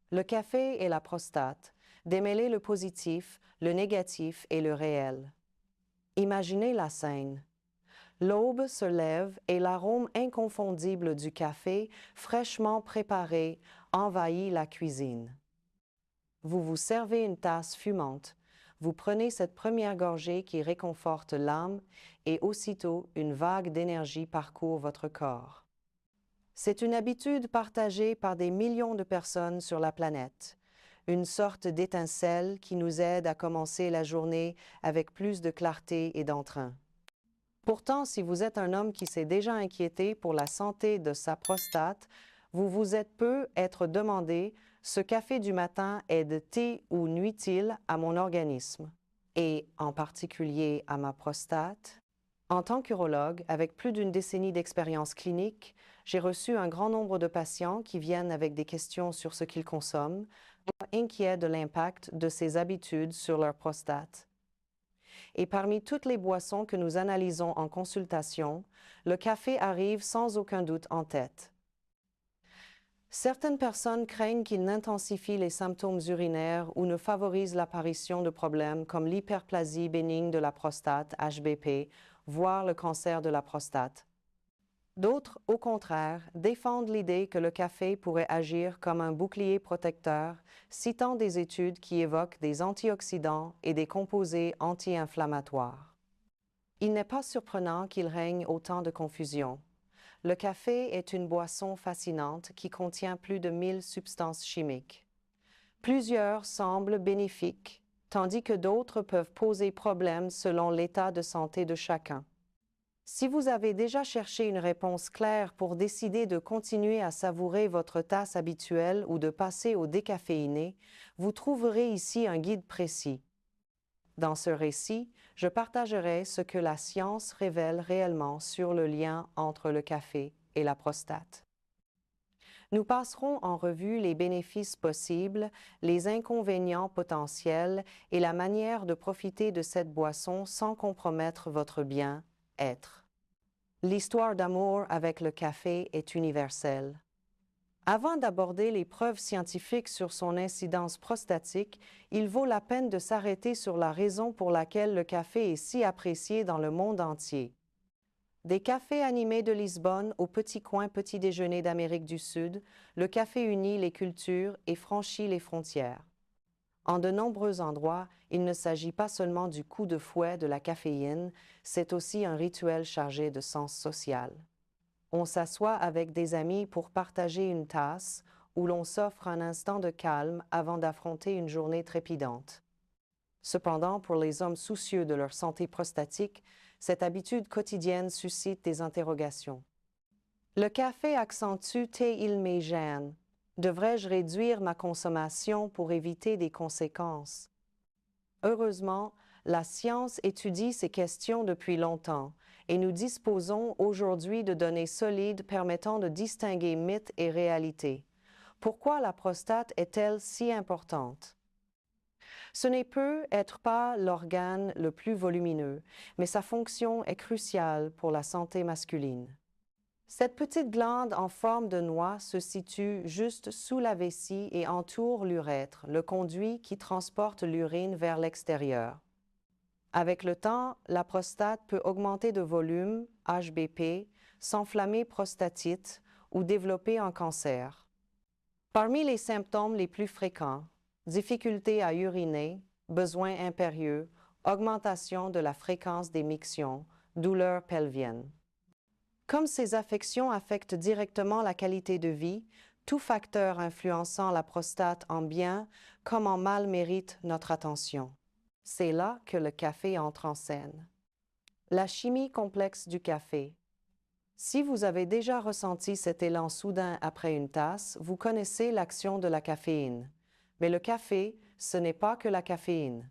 Le café et la prostate, démêler le positif, le négatif et le réel. Imaginez la scène. L'aube se lève et l'arôme inconfondible du café, fraîchement préparé, envahit la cuisine. Vous vous servez une tasse fumante. Vous prenez cette première gorgée qui réconforte l'âme et aussitôt une vague d'énergie parcourt votre corps. C'est une habitude partagée par des millions de personnes sur la planète, une sorte d'étincelle qui nous aide à commencer la journée avec plus de clarté et d'entrain. Pourtant, si vous êtes un homme qui s'est déjà inquiété pour la santé de sa prostate, vous vous êtes peu être demandé « ce café du matin aide-t-il ou nuit-il à mon organisme ?» et en particulier à ma prostate. En tant qu'urologue, avec plus d'une décennie d'expérience clinique, j'ai reçu un grand nombre de patients qui viennent avec des questions sur ce qu'ils consomment, inquiets de l'impact de ces habitudes sur leur prostate. Et parmi toutes les boissons que nous analysons en consultation, le café arrive sans aucun doute en tête. Certaines personnes craignent qu'il n'intensifie les symptômes urinaires ou ne favorise l'apparition de problèmes comme l'hyperplasie bénigne de la prostate, HBP, voire le cancer de la prostate. D'autres, au contraire, défendent l'idée que le café pourrait agir comme un bouclier protecteur, citant des études qui évoquent des antioxydants et des composés anti-inflammatoires. Il n'est pas surprenant qu'il règne autant de confusion. Le café est une boisson fascinante qui contient plus de 1000 substances chimiques. Plusieurs semblent bénéfiques, tandis que d'autres peuvent poser problème selon l'état de santé de chacun. Si vous avez déjà cherché une réponse claire pour décider de continuer à savourer votre tasse habituelle ou de passer au décaféiné, vous trouverez ici un guide précis. Dans ce récit, je partagerai ce que la science révèle réellement sur le lien entre le café et la prostate. Nous passerons en revue les bénéfices possibles, les inconvénients potentiels et la manière de profiter de cette boisson sans compromettre votre bien-être. L'histoire d'amour avec le café est universelle. Avant d'aborder les preuves scientifiques sur son incidence prostatique, il vaut la peine de s'arrêter sur la raison pour laquelle le café est si apprécié dans le monde entier. Des cafés animés de Lisbonne au petit coin petit déjeuner d'Amérique du Sud, le café unit les cultures et franchit les frontières. En de nombreux endroits, il ne s'agit pas seulement du coup de fouet de la caféine, c'est aussi un rituel chargé de sens social. On s'assoit avec des amis pour partager une tasse où l'on s'offre un instant de calme avant d'affronter une journée trépidante. Cependant, pour les hommes soucieux de leur santé prostatique, cette habitude quotidienne suscite des interrogations. Le café accentue-t-il mes gènes? Devrais-je réduire ma consommation pour éviter des conséquences? Heureusement, la science étudie ces questions depuis longtemps et nous disposons aujourd'hui de données solides permettant de distinguer mythe et réalité. Pourquoi la prostate est-elle si importante? Ce n'est peut-être pas l'organe le plus volumineux, mais sa fonction est cruciale pour la santé masculine. Cette petite glande en forme de noix se situe juste sous la vessie et entoure l'urètre, le conduit qui transporte l'urine vers l'extérieur. Avec le temps, la prostate peut augmenter de volume, HBP, s'enflammer prostatite ou développer un cancer. Parmi les symptômes les plus fréquents, difficulté à uriner, besoins impérieux, augmentation de la fréquence des mictions, douleurs pelviennes. Comme ces affections affectent directement la qualité de vie, tout facteur influençant la prostate en bien comme en mal mérite notre attention. C'est là que le café entre en scène. La chimie complexe du café. Si vous avez déjà ressenti cet élan soudain après une tasse, vous connaissez l'action de la caféine. Mais le café, ce n'est pas que la caféine.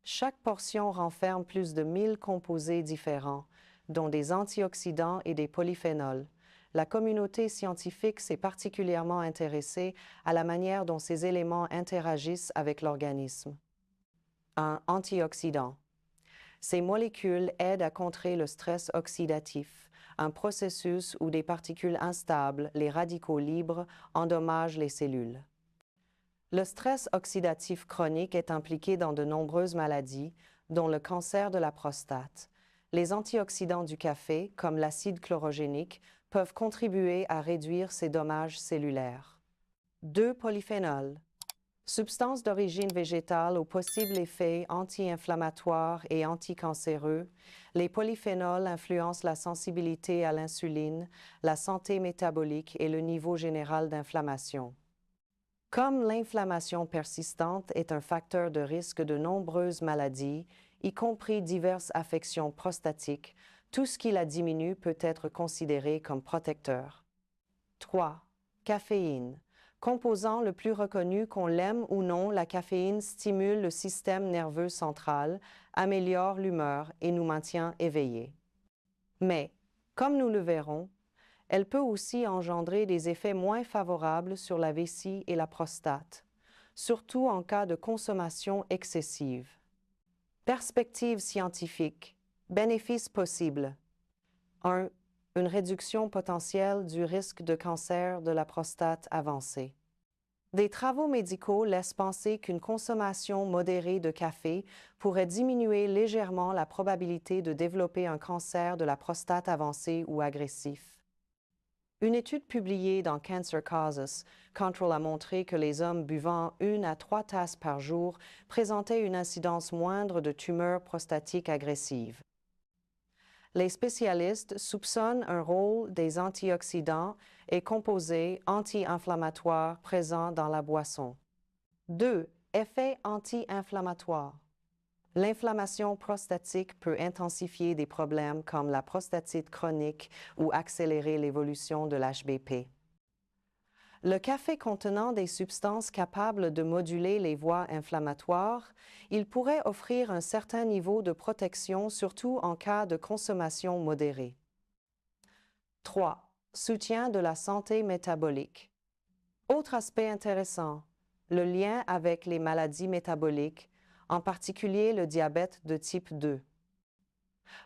Chaque portion renferme plus de 1000 composés différents, dont des antioxydants et des polyphénols. La communauté scientifique s'est particulièrement intéressée à la manière dont ces éléments interagissent avec l'organisme. Un antioxydant. Ces molécules aident à contrer le stress oxydatif, un processus où des particules instables, les radicaux libres, endommagent les cellules. Le stress oxydatif chronique est impliqué dans de nombreuses maladies, dont le cancer de la prostate. Les antioxydants du café, comme l'acide chlorogénique, peuvent contribuer à réduire ces dommages cellulaires. 2. Polyphénols. Substances d'origine végétale aux possibles effets anti-inflammatoires et anticancéreux, les polyphénols influencent la sensibilité à l'insuline, la santé métabolique et le niveau général d'inflammation. Comme l'inflammation persistante est un facteur de risque de nombreuses maladies, y compris diverses affections prostatiques, tout ce qui la diminue peut être considéré comme protecteur. 3. Caféine. Composant le plus reconnu qu'on l'aime ou non, la caféine stimule le système nerveux central, améliore l'humeur et nous maintient éveillés. Mais, comme nous le verrons, elle peut aussi engendrer des effets moins favorables sur la vessie et la prostate, surtout en cas de consommation excessive. Perspective scientifique. Bénéfices possibles. 1. Une réduction potentielle du risque de cancer de la prostate avancé. Des travaux médicaux laissent penser qu'une consommation modérée de café pourrait diminuer légèrement la probabilité de développer un cancer de la prostate avancé ou agressif. Une étude publiée dans Cancer Causes Control a montré que les hommes buvant 1 à 3 tasses par jour présentaient une incidence moindre de tumeurs prostatiques agressives. Les spécialistes soupçonnent un rôle des antioxydants et composés anti-inflammatoires présents dans la boisson. 2. Effet anti-inflammatoire. L'inflammation prostatique peut intensifier des problèmes comme la prostatite chronique ou accélérer l'évolution de l'HBP. Le café contenant des substances capables de moduler les voies inflammatoires, il pourrait offrir un certain niveau de protection, surtout en cas de consommation modérée. 3. Soutien de la santé métabolique. Autre aspect intéressant, le lien avec les maladies métaboliques, en particulier le diabète de type 2.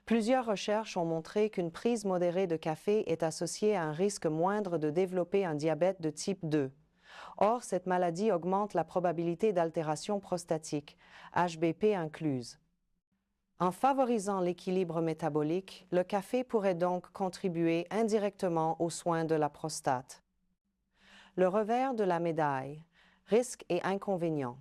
Plusieurs recherches ont montré qu'une prise modérée de café est associée à un risque moindre de développer un diabète de type 2. Or, cette maladie augmente la probabilité d'altération prostatique, HBP incluse. En favorisant l'équilibre métabolique, le café pourrait donc contribuer indirectement aux soins de la prostate. Le revers de la médaille, risques et inconvénients.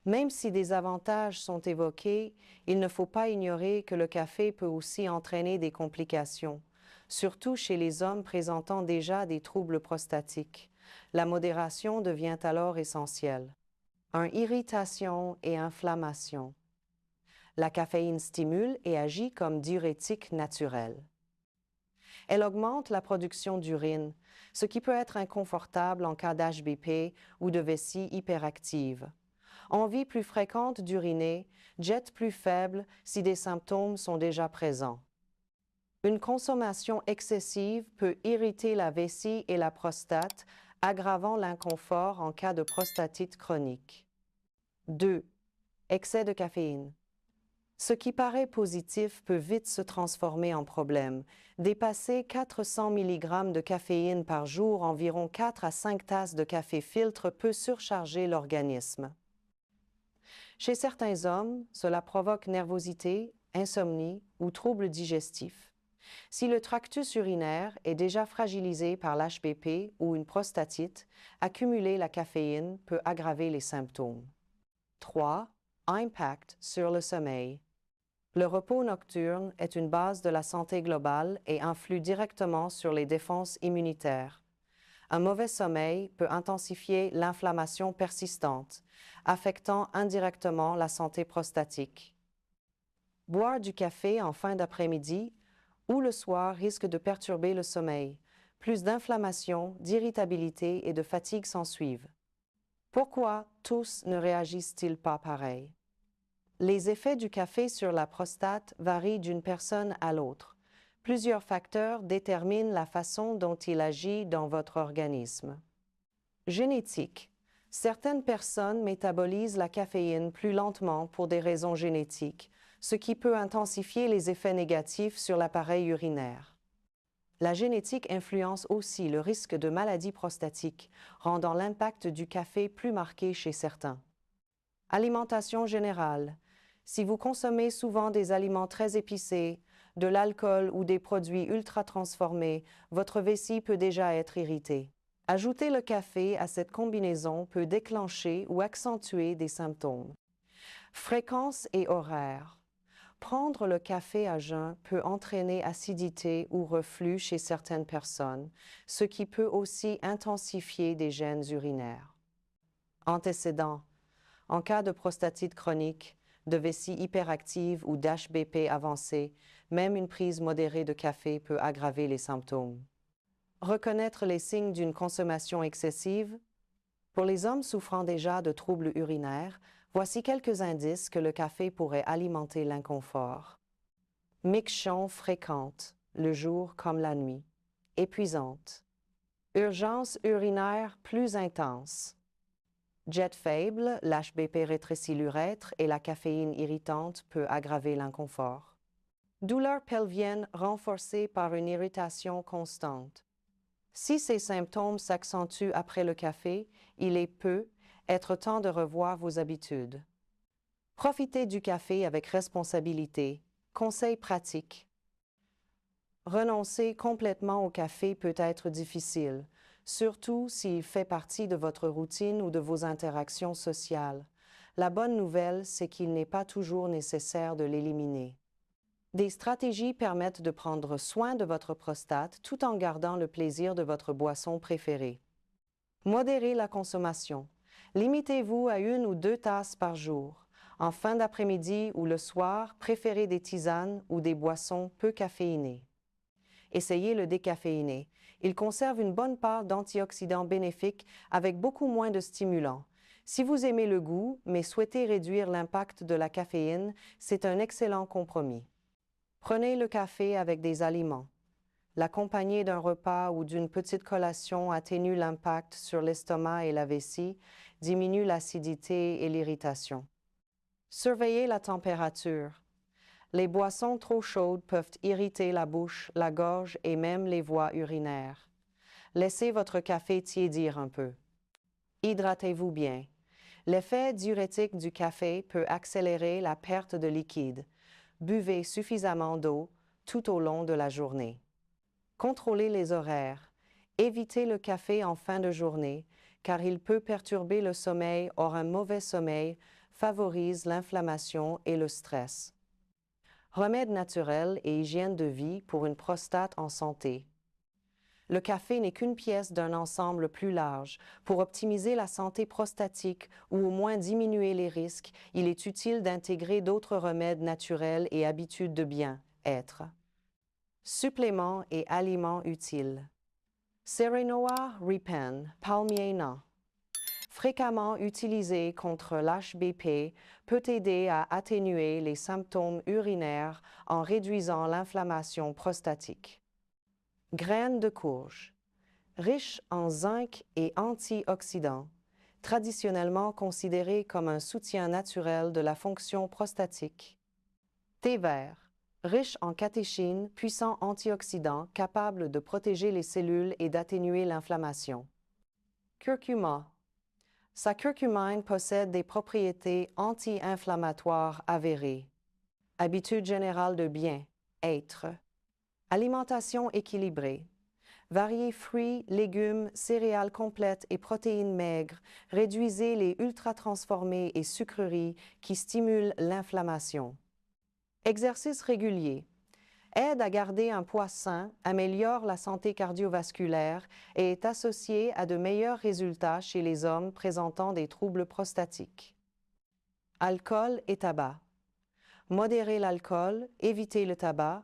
Même si des avantages sont évoqués, il ne faut pas ignorer que le café peut aussi entraîner des complications, surtout chez les hommes présentant déjà des troubles prostatiques. La modération devient alors essentielle. 1. Irritation et inflammation. La caféine stimule et agit comme diurétique naturel. Elle augmente la production d'urine, ce qui peut être inconfortable en cas d'HBP ou de vessie hyperactive. Envie plus fréquente d'uriner, jet plus faible si des symptômes sont déjà présents. Une consommation excessive peut irriter la vessie et la prostate, aggravant l'inconfort en cas de prostatite chronique. 2. Excès de caféine. Ce qui paraît positif peut vite se transformer en problème. Dépasser 400 mg de caféine par jour, environ 4 à 5 tasses de café filtre, peut surcharger l'organisme. Chez certains hommes, cela provoque nervosité, insomnie ou troubles digestifs. Si le tractus urinaire est déjà fragilisé par l'HBP ou une prostatite, accumuler la caféine peut aggraver les symptômes. 3. Impact sur le sommeil. Le repos nocturne est une base de la santé globale et influe directement sur les défenses immunitaires. Un mauvais sommeil peut intensifier l'inflammation persistante, affectant indirectement la santé prostatique. Boire du café en fin d'après-midi ou le soir risque de perturber le sommeil. Plus d'inflammation, d'irritabilité et de fatigue s'ensuivent. Pourquoi tous ne réagissent-ils pas pareil? Les effets du café sur la prostate varient d'une personne à l'autre. Plusieurs facteurs déterminent la façon dont il agit dans votre organisme. Génétique. Certaines personnes métabolisent la caféine plus lentement pour des raisons génétiques, ce qui peut intensifier les effets négatifs sur l'appareil urinaire. La génétique influence aussi le risque de maladies prostatiques, rendant l'impact du café plus marqué chez certains. Alimentation générale. Si vous consommez souvent des aliments très épicés, de l'alcool ou des produits ultra transformés, votre vessie peut déjà être irritée. Ajouter le café à cette combinaison peut déclencher ou accentuer des symptômes. Fréquence et horaire. Prendre le café à jeun peut entraîner acidité ou reflux chez certaines personnes, ce qui peut aussi intensifier des gènes urinaires. Antécédents. En cas de prostatite chronique, de vessie hyperactive ou d'HBP avancé, même une prise modérée de café peut aggraver les symptômes. Reconnaître les signes d'une consommation excessive. Pour les hommes souffrant déjà de troubles urinaires, voici quelques indices que le café pourrait alimenter l'inconfort. Miction fréquente, le jour comme la nuit. Épuisante. Urgence urinaire plus intense. Jet faible, l'HBP rétrécit l'urètre et la caféine irritante peut aggraver l'inconfort. Douleur pelvienne renforcée par une irritation constante. Si ces symptômes s'accentuent après le café, il peut être temps de revoir vos habitudes. Profitez du café avec responsabilité. Conseils pratiques. Renoncer complètement au café peut être difficile, surtout s'il fait partie de votre routine ou de vos interactions sociales. La bonne nouvelle, c'est qu'il n'est pas toujours nécessaire de l'éliminer. Des stratégies permettent de prendre soin de votre prostate tout en gardant le plaisir de votre boisson préférée. Modérez la consommation. Limitez-vous à 1 ou 2 tasses par jour. En fin d'après-midi ou le soir, préférez des tisanes ou des boissons peu caféinées. Essayez le décaféiné. Il conserve une bonne part d'antioxydants bénéfiques avec beaucoup moins de stimulants. Si vous aimez le goût, mais souhaitez réduire l'impact de la caféine, c'est un excellent compromis. Prenez le café avec des aliments. L'accompagner d'un repas ou d'une petite collation atténue l'impact sur l'estomac et la vessie, diminue l'acidité et l'irritation. Surveillez la température. Les boissons trop chaudes peuvent irriter la bouche, la gorge et même les voies urinaires. Laissez votre café tiédir un peu. Hydratez-vous bien. L'effet diurétique du café peut accélérer la perte de liquide. Buvez suffisamment d'eau tout au long de la journée. Contrôlez les horaires. Évitez le café en fin de journée, car il peut perturber le sommeil. Or, un mauvais sommeil favorise l'inflammation et le stress. Remèdes naturels et hygiène de vie pour une prostate en santé. Le café n'est qu'une pièce d'un ensemble plus large. Pour optimiser la santé prostatique ou au moins diminuer les risques, il est utile d'intégrer d'autres remèdes naturels et habitudes de bien-être. Suppléments et aliments utiles. Serenoa Repen, palmier-nan. Fréquemment utilisé contre l'HBP, peut aider à atténuer les symptômes urinaires en réduisant l'inflammation prostatique. Graines de courge. Riche en zinc et antioxydants, traditionnellement considéré comme un soutien naturel de la fonction prostatique. Thé vert. Riche en catéchine, puissant antioxydant, capable de protéger les cellules et d'atténuer l'inflammation. Curcuma. Sa curcumine possède des propriétés anti-inflammatoires avérées. Habitude générale de bien-être. Alimentation équilibrée. Variez fruits, légumes, céréales complètes et protéines maigres. Réduisez les ultra-transformés et sucreries qui stimulent l'inflammation. Exercice régulier. Aide à garder un poids sain, améliore la santé cardiovasculaire et est associé à de meilleurs résultats chez les hommes présentant des troubles prostatiques. Alcool et tabac. Modérez l'alcool, évitez le tabac.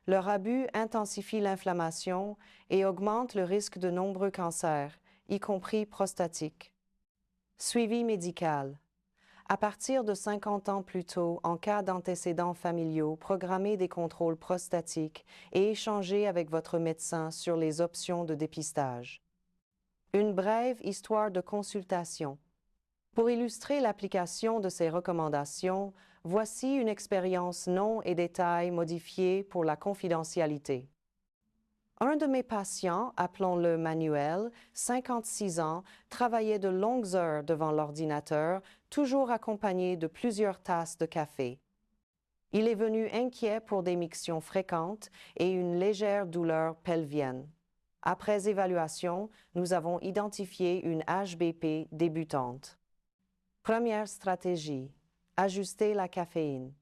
Leur abus intensifie l'inflammation et augmente le risque de nombreux cancers, y compris prostatiques. Suivi médical. À partir de 50 ans plus tôt, en cas d'antécédents familiaux, programmez des contrôles prostatiques et échangez avec votre médecin sur les options de dépistage. Une brève histoire de consultation. Pour illustrer l'application de ces recommandations, voici une expérience nom et détails modifiés pour la confidentialité. Un de mes patients, appelons-le Manuel, 56 ans, travaillait de longues heures devant l'ordinateur, toujours accompagné de plusieurs tasses de café. Il est venu inquiet pour des mictions fréquentes et une légère douleur pelvienne. Après évaluation, nous avons identifié une HBP débutante. Première stratégie, ajuster la caféine.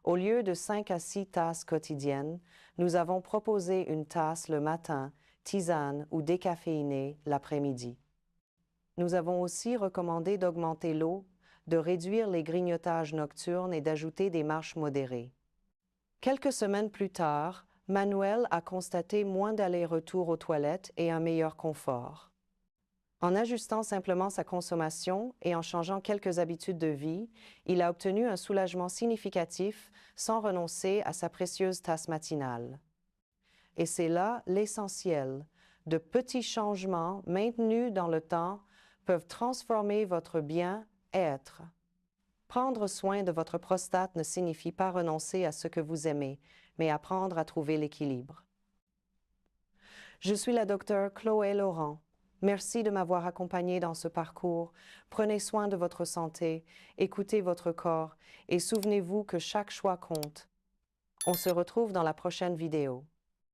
Au lieu de 5 à 6 tasses quotidiennes, nous avons proposé une tasse le matin, tisane ou décaféinée l'après-midi. Nous avons aussi recommandé d'augmenter l'eau, de réduire les grignotages nocturnes et d'ajouter des marches modérées. Quelques semaines plus tard, Manuel a constaté moins d'allers-retours aux toilettes et un meilleur confort. En ajustant simplement sa consommation et en changeant quelques habitudes de vie, il a obtenu un soulagement significatif sans renoncer à sa précieuse tasse matinale. Et c'est là l'essentiel. De petits changements maintenus dans le temps peuvent transformer votre bien-être. Prendre soin de votre prostate ne signifie pas renoncer à ce que vous aimez, mais apprendre à trouver l'équilibre. Je suis la docteure Chloé Laurent. Merci de m'avoir accompagné dans ce parcours. Prenez soin de votre santé, écoutez votre corps et souvenez-vous que chaque choix compte. On se retrouve dans la prochaine vidéo.